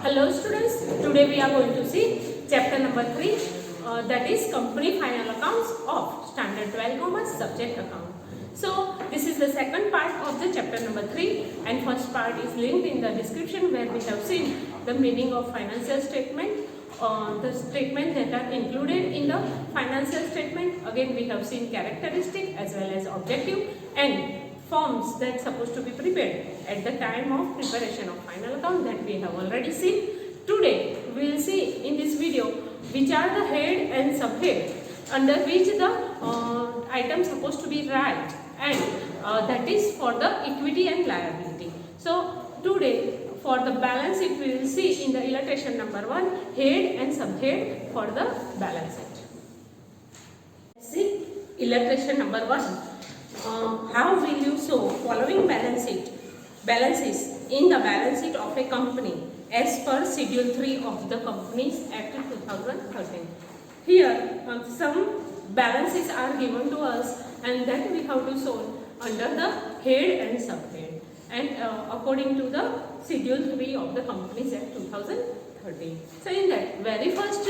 Hello students, today we are going to see chapter number 3 that is company final accounts of standard 12 commerce subject account. So this is the second part of the chapter number 3 and first part is linked in the description where we have seen the meaning of financial statement, the statement that are included in the financial statement. Again we have seen characteristic as well as objective and forms that supposed to be prepared at the time of preparation of final account that we have already seen. Today we will see in this video which are the head and subhead under which the item supposed to be right, and that is for the equity and liability. So today for the balance sheet we will see in the illustration number 1 head and subhead for the balance sheet. See illustration number 1. How will you show following balances in the balance sheet of a company as per Schedule 3 of the Companies Act 2013. Here some balances are given to us and that we have to show under the head and subhead and according to the Schedule 3 of the Companies Act 2013. So in that very first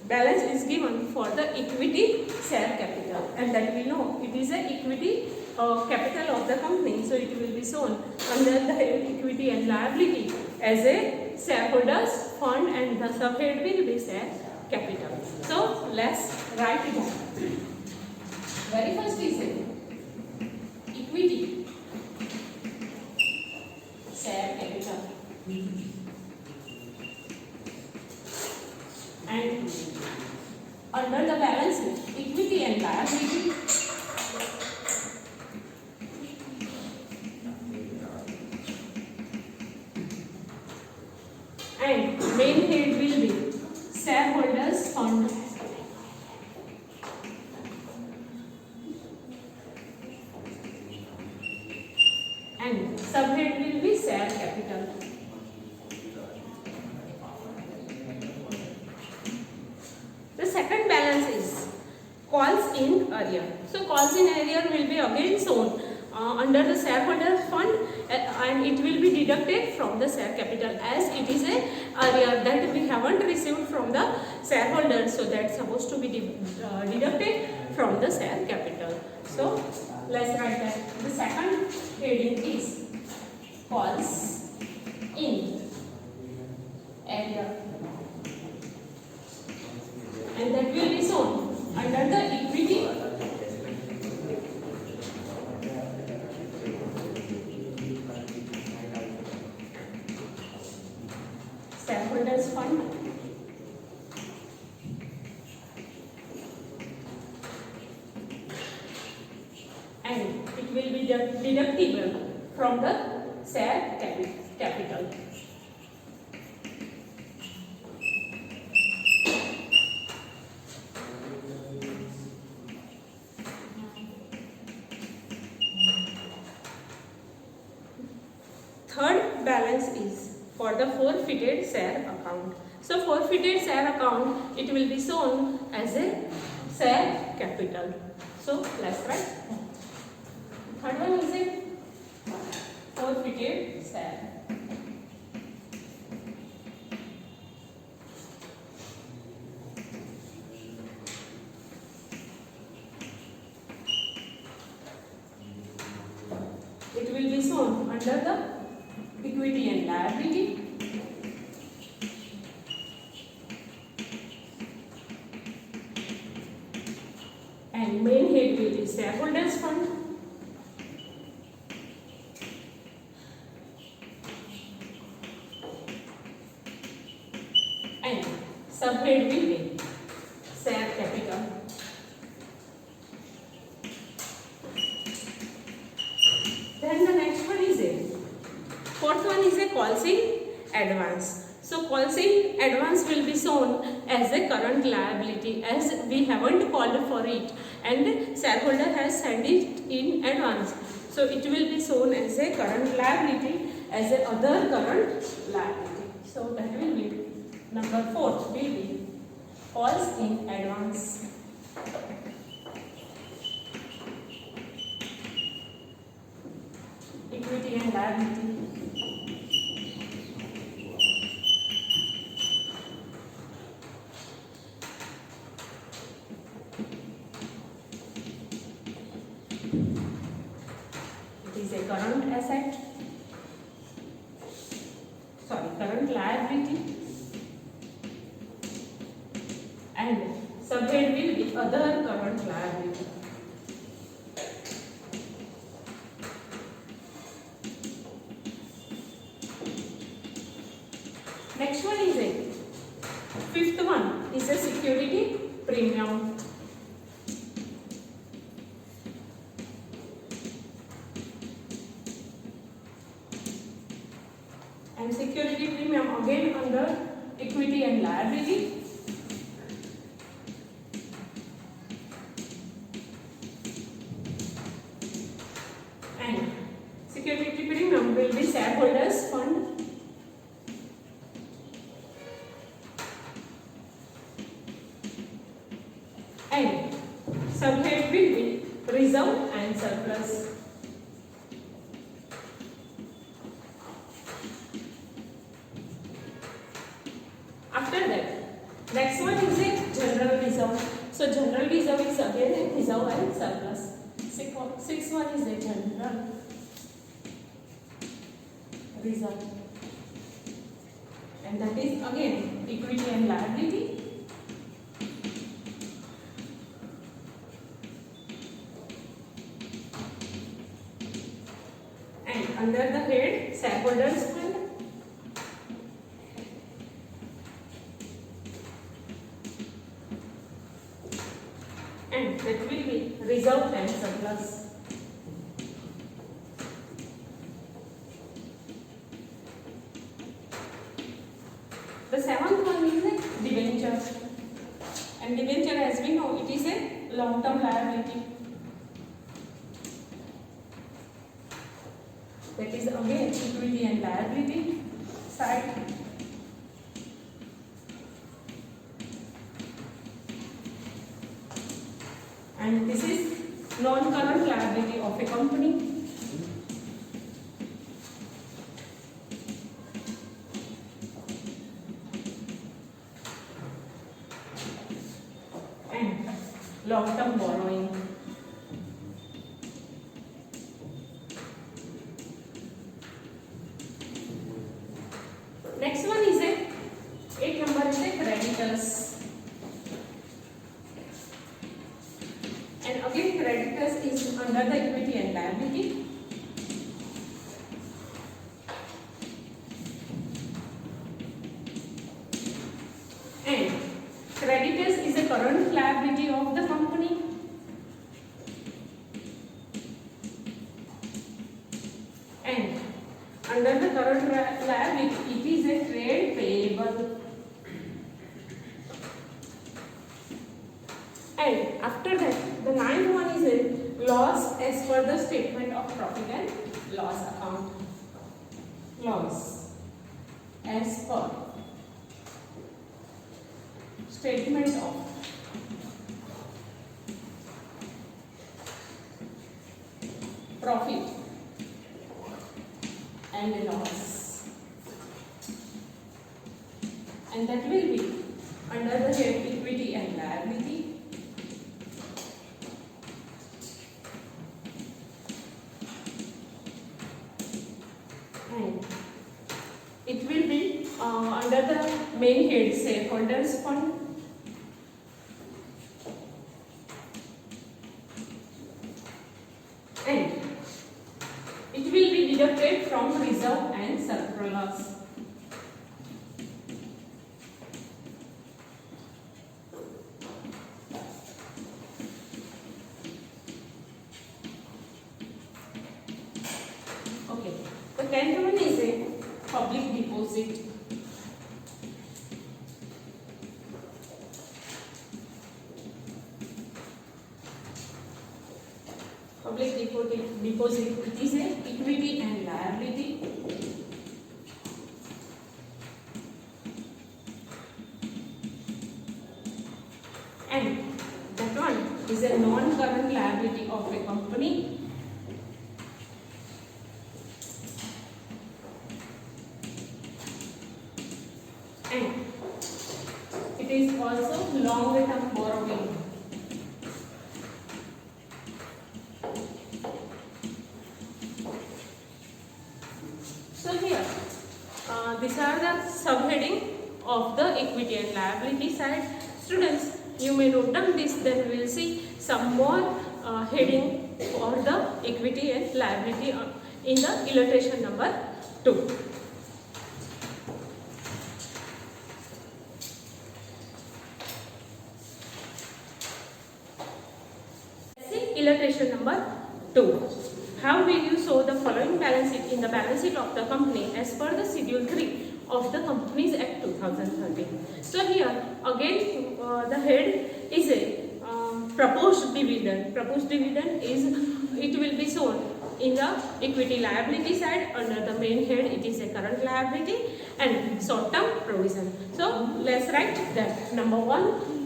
balance is given for the equity share capital, and that we know it is a equity capital of the company, so it will be shown under the head equity and liability as a shareholders fund and the subhead will be share capital. So let's write it down. Very first is a equity share capital and under the balance sheet equity and liability and main head will be shareholders fund and subhead will be share capital. The second balance is calls in arrear. So calls in arrear will be again shown under the shareholders fund and it will be deducted from the share capital as it is a arrear that we haven't received from the shareholders, so that's supposed to be deducted from the share capital. So let's write that the second heading is calls in arrear, and that will be shown under the equity shareholders fund and it will be deductible from the share capital. Third balance is for the forfeited share account. So forfeited share account, it will be shown as a share capital. So let's write. Third one is a forfeited share. It will be shown under the equity and liability and main head will be shareholders fund and subhead will be share capital. Then the next one is a fourth one is a calls in advance. So calls in advance will be shown as a current liability as we haven't called for it and shareholder has sent it in advance. So it will be shown as a current liability as a other current liability. So that will be number 4 will be calls in advance. Equity and liability current liability, and subhead will be other current liability. Next one is a fifth one is a security premium. And security premium again under equity and liability. And security premium will be shareholders fund. And subhead will be reserve and surplus. After that, next one is a general reserve. So general reserve is again a reserve and surplus. Sixth one is a general reserve, and that is again equity and liability. And under the head shareholders fund. And that will be reserve and surplus. The seventh one is a debenture. And debenture, as we know, it is a long-term liability. That is again equity and liability side. And this is non-current liability of a company. And long-term borrowing. Next one is a 8 number is a creditors. And again creditors is under the equity and liability. And creditors is a current liability of the company. And under the current liability, it is a trade payable. And after that, the ninth one is a loss as per the statement of profit and loss account. Loss as per statement of profit and loss. And that will be under the head equity and liability. And it will be under the main head shareholders fund. And it will be deducted from reserve and surplus. Okay, the 10th one is a public deposit. Public deposit, it is a equity and liability. And that one is a non-current liability of a company. And it is also long-term borrowing. So here, these are the subheading of the equity and liability side. Students, you may note down this, then we will see some more heading for the equity and liability in the illustration number 2. Illustration number 2. How will you show the following balance sheet in the balance sheet of the company as per the Schedule 3 of the Companies Act 2013? So here again the head is a proposed dividend. Proposed dividend is, it will be shown in the equity liability side. Under the main head it is a current liability and short term provision. So let's write that. Number 1,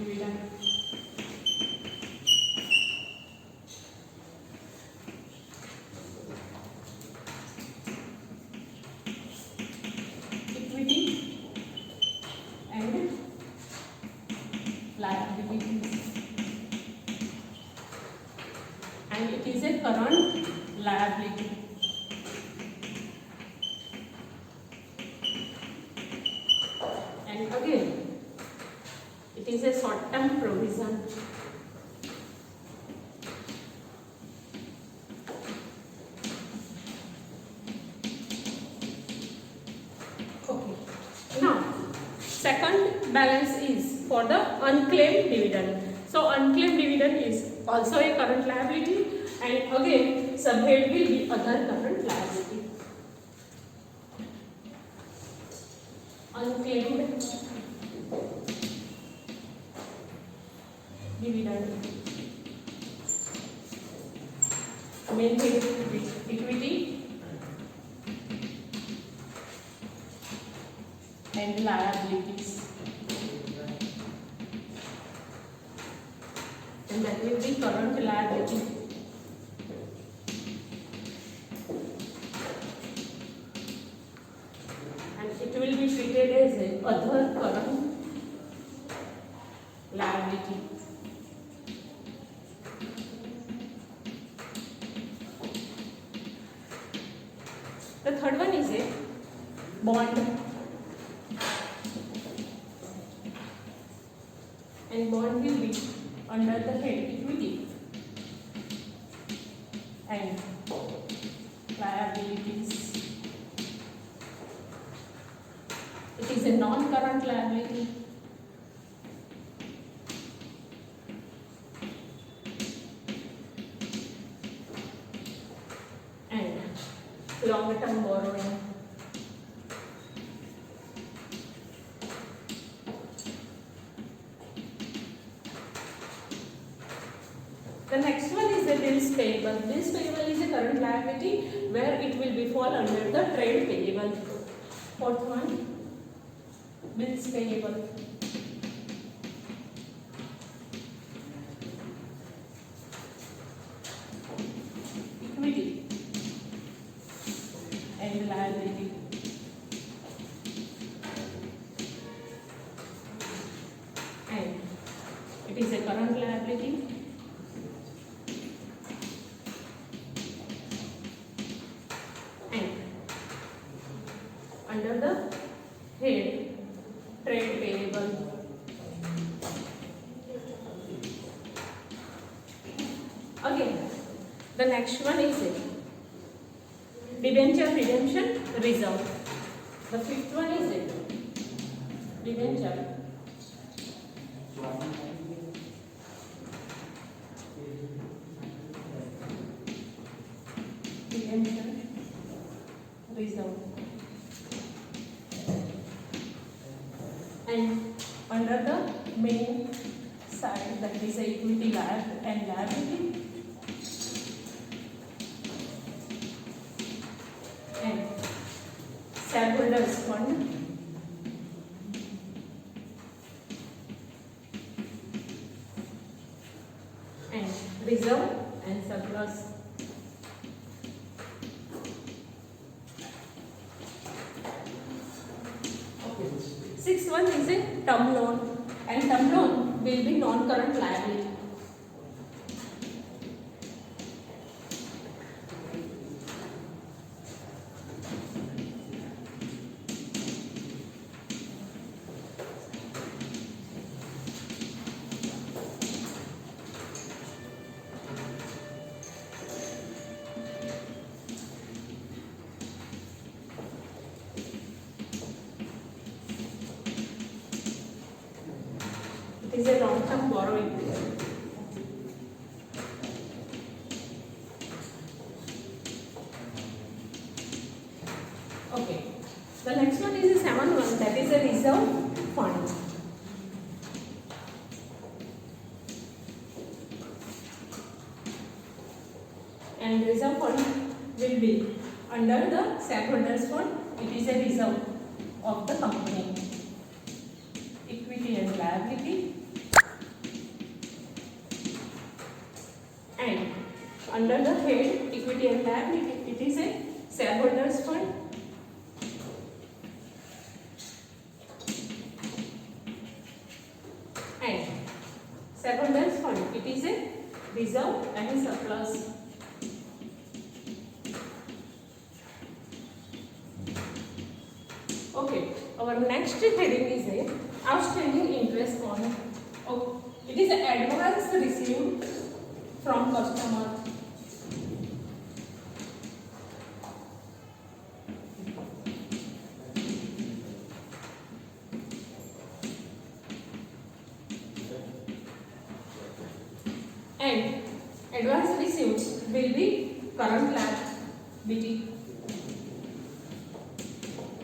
dividend. Equity and liabilities, and it is a current liability. And again it is a short term provision. Okay. Now, second balance is for the unclaimed dividend. So, unclaimed dividend is also a current liability, and again, subhead will be other current liability. Unclaimed dividend. Main head will be equity and liabilities, and that will be current liability. And it will be treated as a other current liability. The third one is a bond, and bond will be under the head equity and liabilities. It is a non-current liability. And longer term borrowing. The next one is the bills payable. Bills payable is a current liability where it will be fall under the trade payable. Fourth one, bills payable. Equity and liability. And it is a current liability. And under the head trade payable. Again, the next one is it debenture redemption reserve. The fifth one is it debenture redemption reserve. And under the main side, that is equity and liability, and shareholders fund, and reserve and surplus. Sixth one is a term loan, and term loan will be non-current liability. is a long term borrowing. Okay, the next one is a 7-1, that is a reserve fund. And reserve fund will be under the shareholders fund. It is a reserve of the company. Equity and liability. And under the head equity and liability, it is a shareholders fund. And shareholders fund, it is a reserve and a surplus. Okay, our next heading is a outstanding interest on. Oh, it is an advance received from customer. And advance received will be current liability.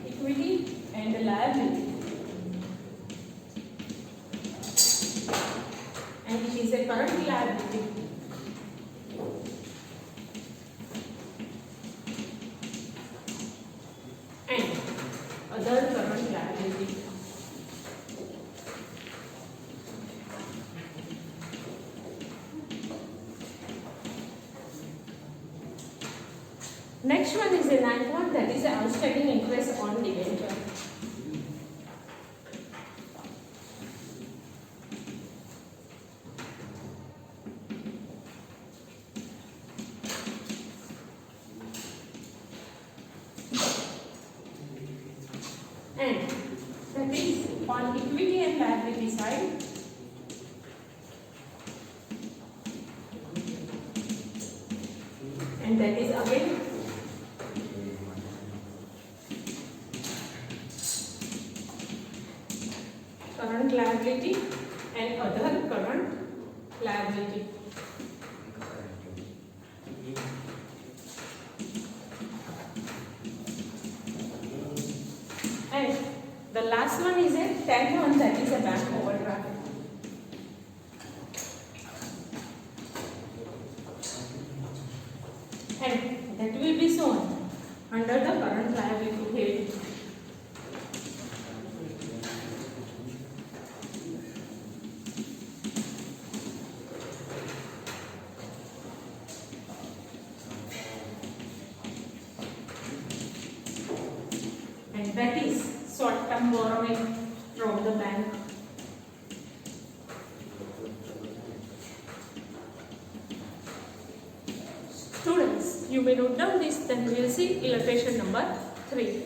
Equity and liability, and it is a current liability. And other current liability. Next one is a 9th one, that is outstanding interest on debenture. And that is on equity and liability side. And that is again current liability and other current liability. And the last one is a 10th one, that is a bank overdraft. And that will be shown under the current liability head. And that is short-term borrowing from the bank. Students, you may note down this, then we will see illustration number 3.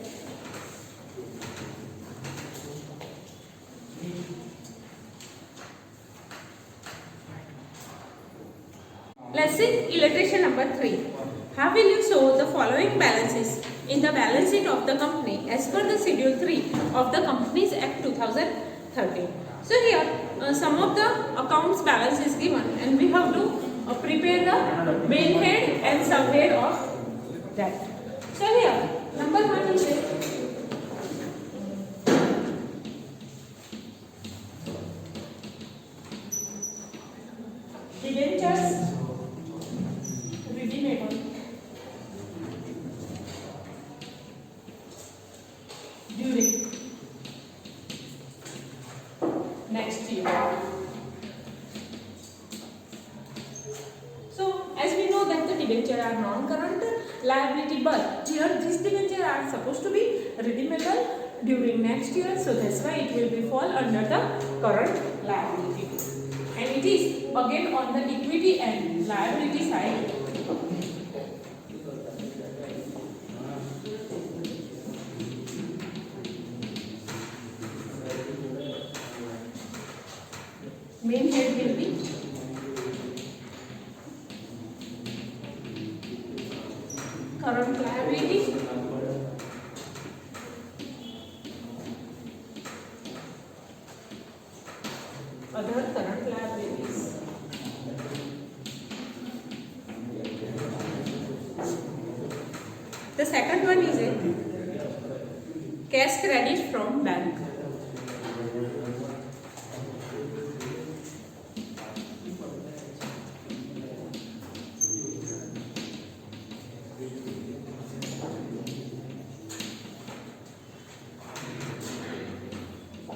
Let's see illustration number 3. How will you show the following balances in the balance sheet of the company as per the Schedule 3 of the Companies Act 2013? So here some of the accounts balance is given, and we have to prepare the main head and subhead of that. So here number 1 is debentures redeemable during next year. So as we know that the debenture are non-current liability, but here these debenture are supposed to be redeemable during next year, so that's why it will be fall under the current liability. And it is again on the equity and liability side. Main head will be current liability, other The second one is a cash credit from bank.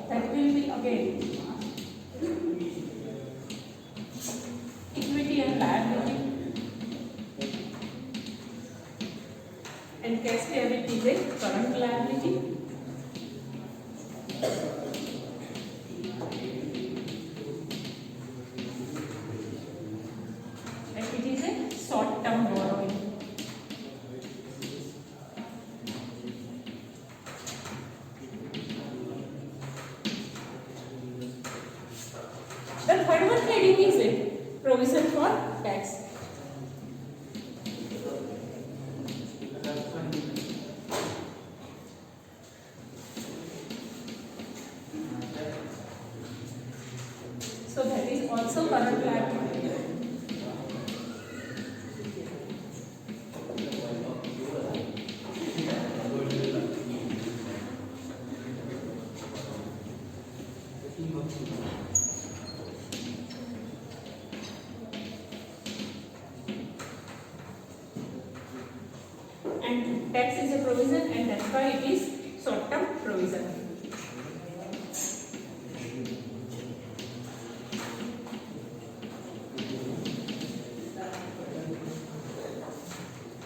That will be again equity and liability, and cash credit is a current liability. And it is a short term borrowing. The third one heading is a provision for tax. So that is also current liability. And tax is a provision, and that's why it is short term provision.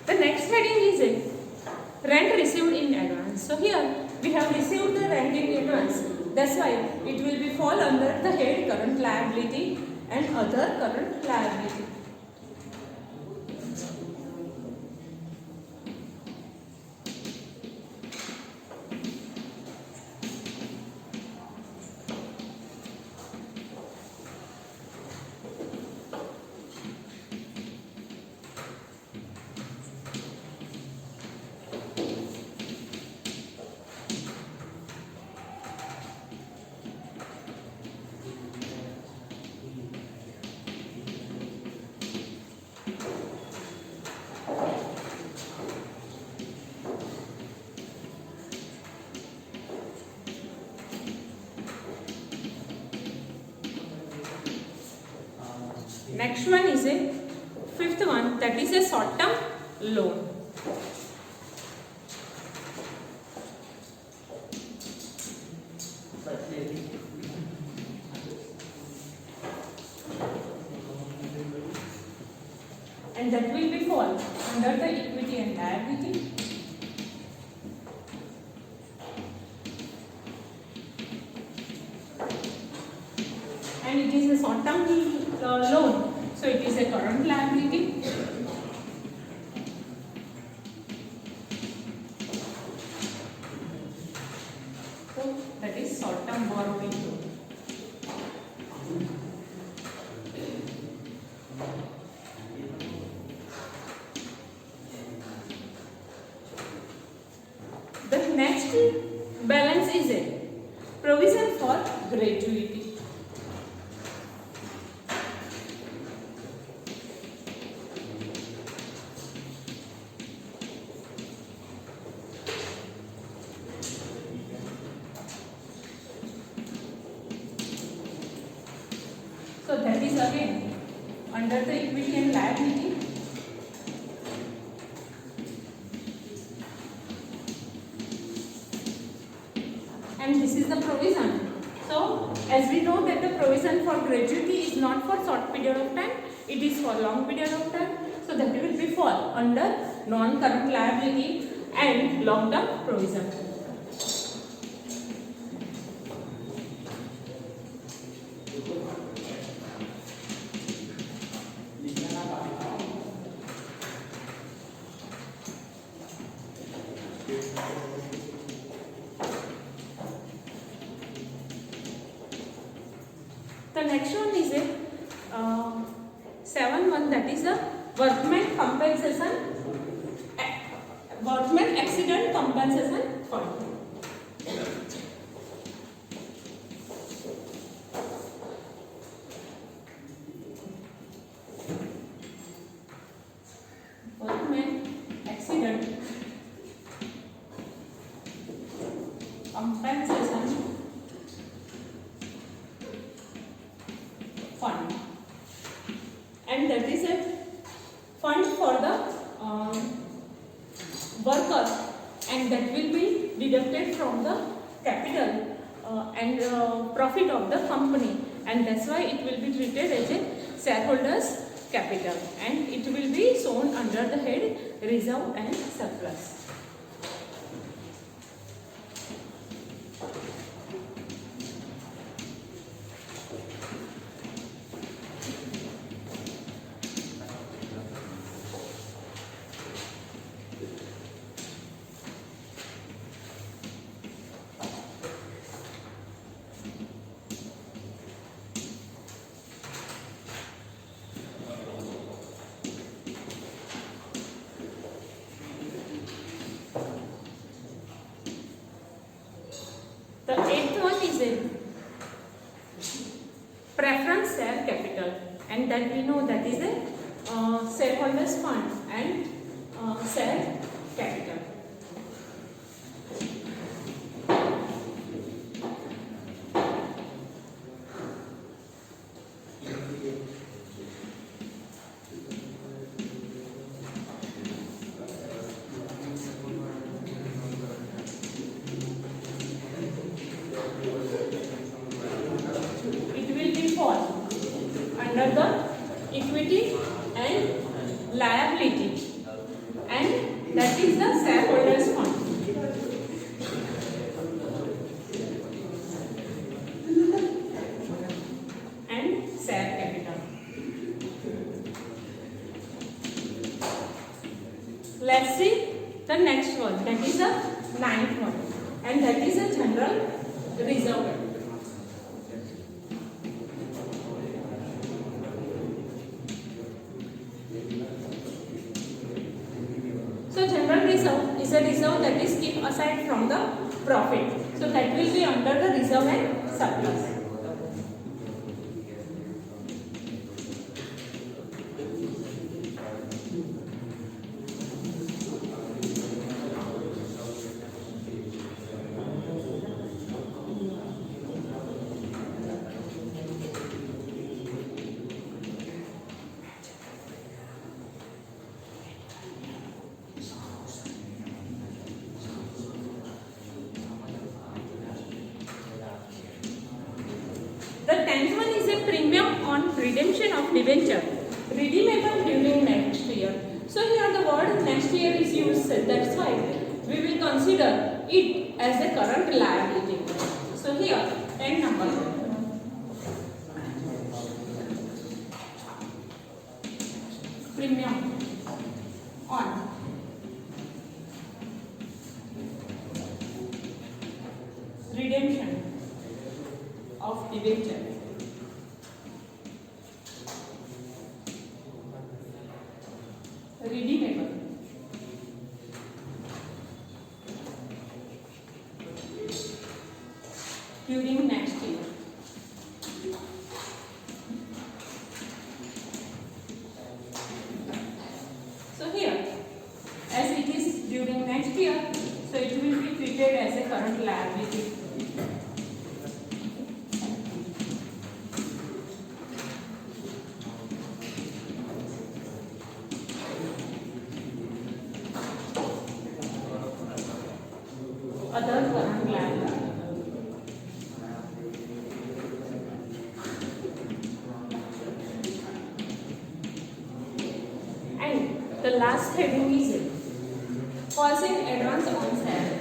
The next heading is a rent received in advance. So here we have received the rent in advance. That's why it will be fall under the head current liability and other current liability. Next one is a fifth one, that is a short term loan. And that will be fall under the equity and liability. And it is a short term loan, so it is a current liability. So that is short term borrowing. The next balance is a provision for gratuity. So that is again under the equity and liability. And this is the provision. So as we know that the provision for gratuity is not for short period of time, it is for long period of time. So that will be fall under non-current liability and long-term provision. The next one is a 7-1, that is a workman compensation, workman accident compensation fund. Workman accident worker, and that will be deducted from the capital and profit of the company, and that's why it will be treated as a shareholders capital, and it will be shown under the head reserve and surplus. The eighth one is a preference share capital, and that we know that is a shareholders fund and share capital. Under the equity and liability, and that is the shareholders fund. And share capital. Let's see the next one, that is the ninth one, and that is a general reserve. So general reserve is a reserve that is kept aside from the profit. So that will be under the reserve and surplus. The 10th one is a premium on redemption of debenture, redeemable during next year. So here the word next year is used, that's why we will consider it as a current liability. So here 10 number. Premium on redemption of debenture. Redeemable during next year. So here, as it is during next year, so it will be treated as a current liability. Other current liability. And the last heading is false in advance on share.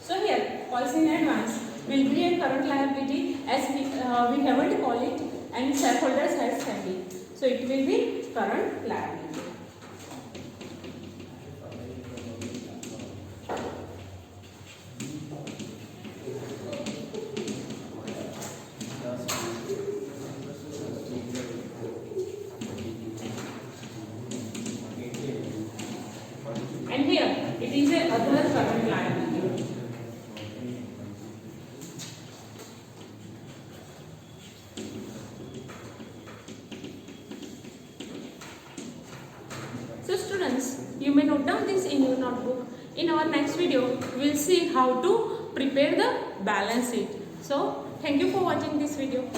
So here, false in advance will be a current liability, as we haven't called it and shareholders has standing. So it will be current liability. And here it is a other current liability. our next video, we will see how to prepare the balance sheet. So thank you for watching this video.